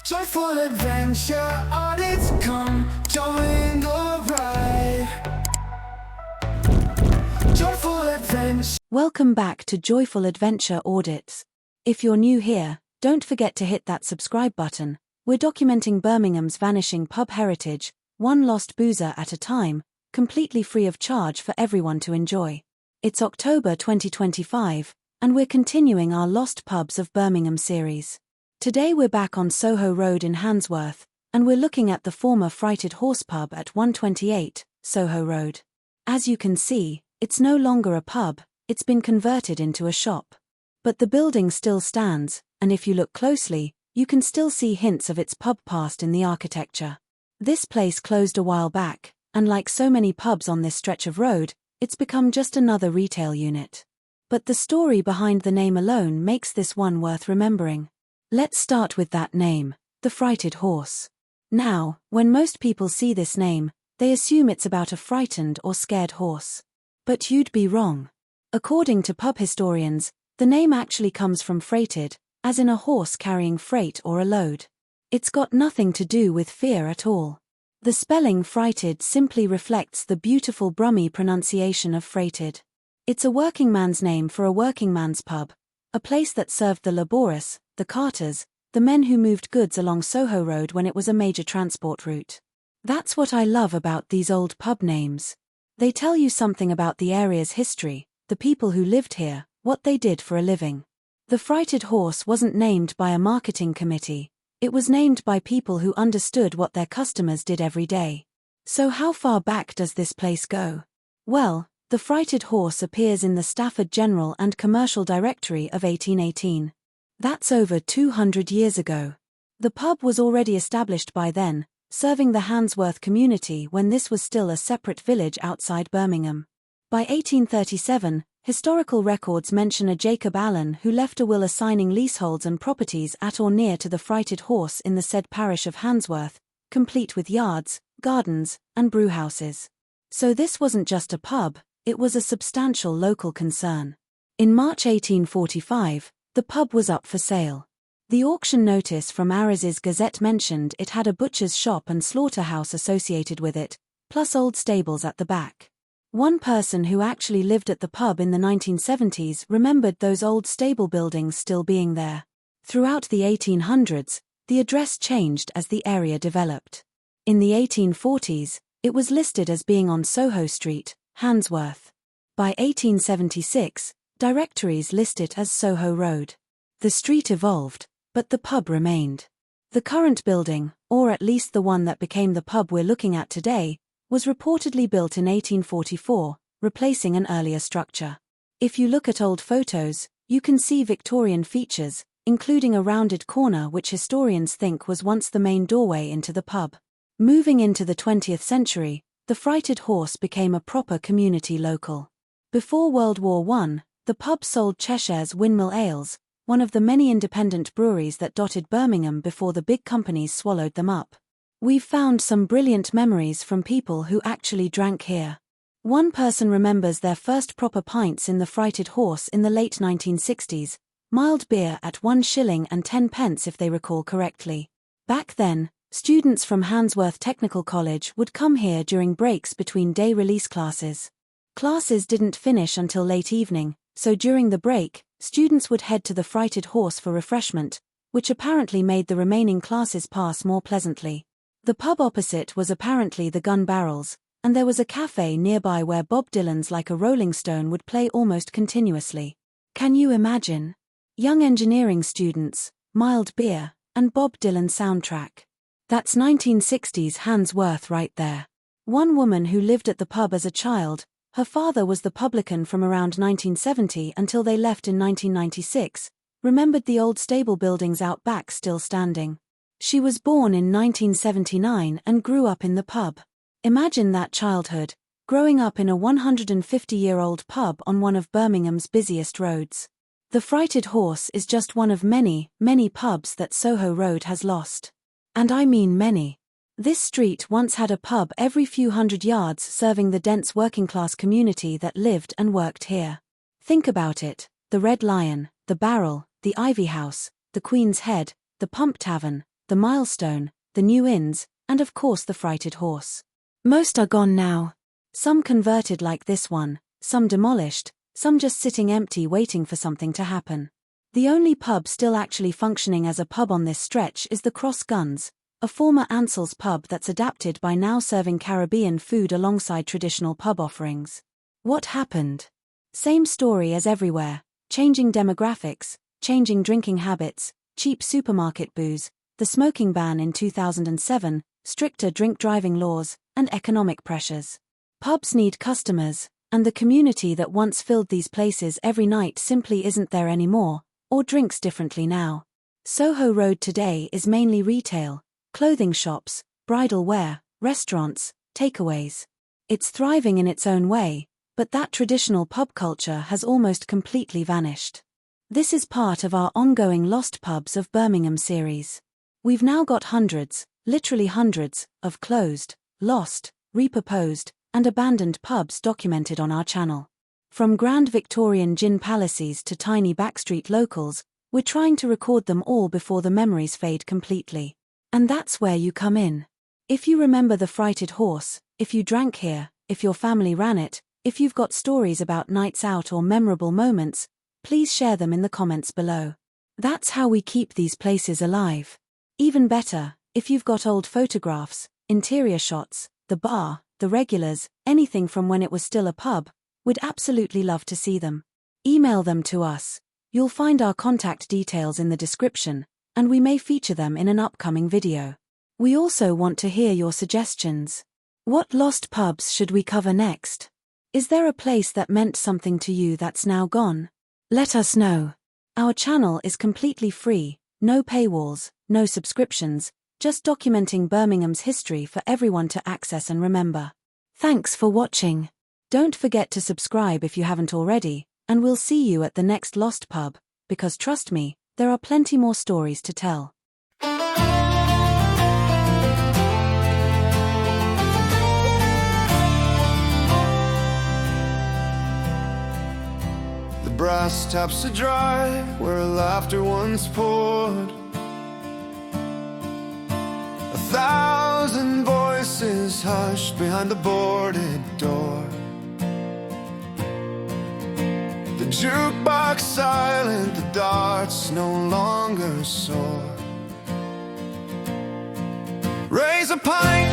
Joyful adventure audits, come join the ride. Joyful adventure. Welcome back to Joyful Adventure Audits. If you're new here, don't forget to hit that subscribe button. We're documenting Birmingham's vanishing pub heritage, one lost boozer at a time, completely free of charge for everyone to enjoy. It's October 2025, and we're continuing our Lost Pubs of Birmingham series. Today we're back on Soho Road in Handsworth, and we're looking at the former Frighted Horse pub at 128, Soho Road. As you can see, it's no longer a pub, it's been converted into a shop. But the building still stands, and if you look closely, you can still see hints of its pub past in the architecture. This place closed a while back, and like so many pubs on this stretch of road, it's become just another retail unit. But the story behind the name alone makes this one worth remembering. Let's start with that name, the Frighted Horse. Now, when most people see this name, they assume it's about a frightened or scared horse. But you'd be wrong. According to pub historians, the name actually comes from freighted, as in a horse carrying freight or a load. It's got nothing to do with fear at all. The spelling frighted simply reflects the beautiful Brummie pronunciation of freighted. It's a working man's name for a working man's pub, a place that served the laborious, the carters, the men who moved goods along Soho Road when it was a major transport route. That's what I love about these old pub names. They tell you something about the area's history, the people who lived here, what they did for a living. The Frighted Horse wasn't named by a marketing committee, it was named by people who understood what their customers did every day. So how far back does this place go? Well, the Frighted Horse appears in the Stafford General and Commercial Directory of 1818. That's over 200 years ago. The pub was already established by then, serving the Handsworth community when this was still a separate village outside Birmingham. By 1837, historical records mention a Jacob Allen who left a will assigning leaseholds and properties at or near to the Frighted Horse in the said parish of Handsworth, complete with yards, gardens, and brewhouses. So this wasn't just a pub, it was a substantial local concern. In March 1845, the pub was up for sale. The auction notice from Ariz's Gazette mentioned it had a butcher's shop and slaughterhouse associated with it, plus old stables at the back. One person who actually lived at the pub in the 1970s remembered those old stable buildings still being there. Throughout the 1800s, the address changed as the area developed. In the 1840s, it was listed as being on Soho Street, Handsworth. By 1876, directories list it as Soho Road. The street evolved, but the pub remained. The current building, or at least the one that became the pub we're looking at today, was reportedly built in 1844, replacing an earlier structure. If you look at old photos, you can see Victorian features, including a rounded corner which historians think was once the main doorway into the pub. Moving into the 20th century, the Frighted Horse became a proper community local. Before World War I, the pub sold Cheshire's Windmill Ales, one of the many independent breweries that dotted Birmingham before the big companies swallowed them up. We've found some brilliant memories from people who actually drank here. One person remembers their first proper pints in the Frighted Horse in the late 1960s, mild beer at 1 shilling and 10 pence if they recall correctly. Back then, students from Handsworth Technical College would come here during breaks between day release classes. Classes didn't finish until late evening, so during the break, students would head to the Frighted Horse for refreshment, which apparently made the remaining classes pass more pleasantly. The pub opposite was apparently the Gun Barrels, and there was a cafe nearby where Bob Dylan's Like a Rolling Stone would play almost continuously. Can you imagine? Young engineering students, mild beer, and Bob Dylan soundtrack. That's 1960s Handsworth right there. One woman who lived at the pub as a child, her father was the publican from around 1970 until they left in 1996, remembered the old stable buildings out back still standing. She was born in 1979 and grew up in the pub. Imagine that childhood, growing up in a 150-year-old pub on one of Birmingham's busiest roads. The Frighted Horse is just one of many, many pubs that Soho Road has lost. And I mean many. This street once had a pub every few hundred yards serving the dense working-class community that lived and worked here. Think about it, the Red Lion, the Barrel, the Ivy House, the Queen's Head, the Pump Tavern, the Milestone, the New Inns, and of course the Frighted Horse. Most are gone now. Some converted like this one, some demolished, some just sitting empty waiting for something to happen. The only pub still actually functioning as a pub on this stretch is the Cross Guns, a former Ansell's pub that's adapted by now serving Caribbean food alongside traditional pub offerings. What happened? Same story as everywhere, changing demographics, changing drinking habits, cheap supermarket booze, the smoking ban in 2007, stricter drink driving laws, and economic pressures. Pubs need customers, and the community that once filled these places every night simply isn't there anymore, or drinks differently now. Soho Road today is mainly retail, clothing shops, bridal wear, restaurants, takeaways. It's thriving in its own way, but that traditional pub culture has almost completely vanished. This is part of our ongoing Lost Pubs of Birmingham series. We've now got hundreds, literally hundreds, of closed, lost, repurposed, and abandoned pubs documented on our channel. From grand Victorian gin palaces to tiny backstreet locals, we're trying to record them all before the memories fade completely. And that's where you come in. If you remember the Frighted Horse, if you drank here, if your family ran it, if you've got stories about nights out or memorable moments, please share them in the comments below. That's how we keep these places alive. Even better, if you've got old photographs, interior shots, the bar, the regulars, anything from when it was still a pub, we'd absolutely love to see them. Email them to us. You'll find our contact details in the description, and we may feature them in an upcoming video. We also want to hear your suggestions. What lost pubs should we cover next? Is there a place that meant something to you that's now gone? Let us know. Our channel is completely free, no paywalls, no subscriptions, just documenting Birmingham's history for everyone to access and remember. Thanks for watching. Don't forget to subscribe if you haven't already, and we'll see you at the next Lost Pub, because trust me, there are plenty more stories to tell. The brass taps are dry where laughter once poured. 1,000 voices hushed behind the boarded door. The jukebox silent, the darts no longer soar. Raise a pint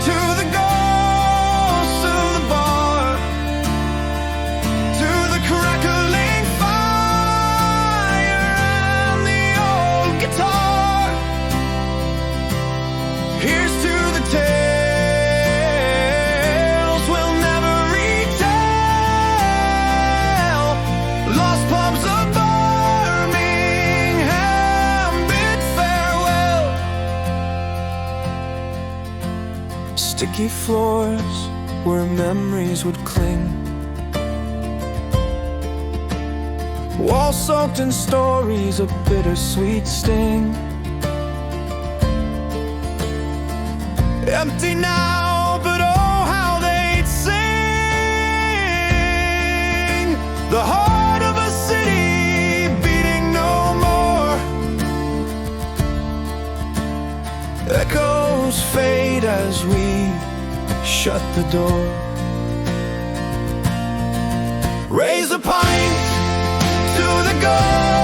to the ghost of the bar, to the crackling fire and the old guitar. Here's to the tales we'll never retell. Lost pubs of Birmingham bid farewell. Sticky floors where memories would cling, walls soaked in stories of bittersweet sting. Empty now, but oh how they'd sing. The heart of a city beating no more. Echoes fade as we shut the door. Raise a pint to the goal.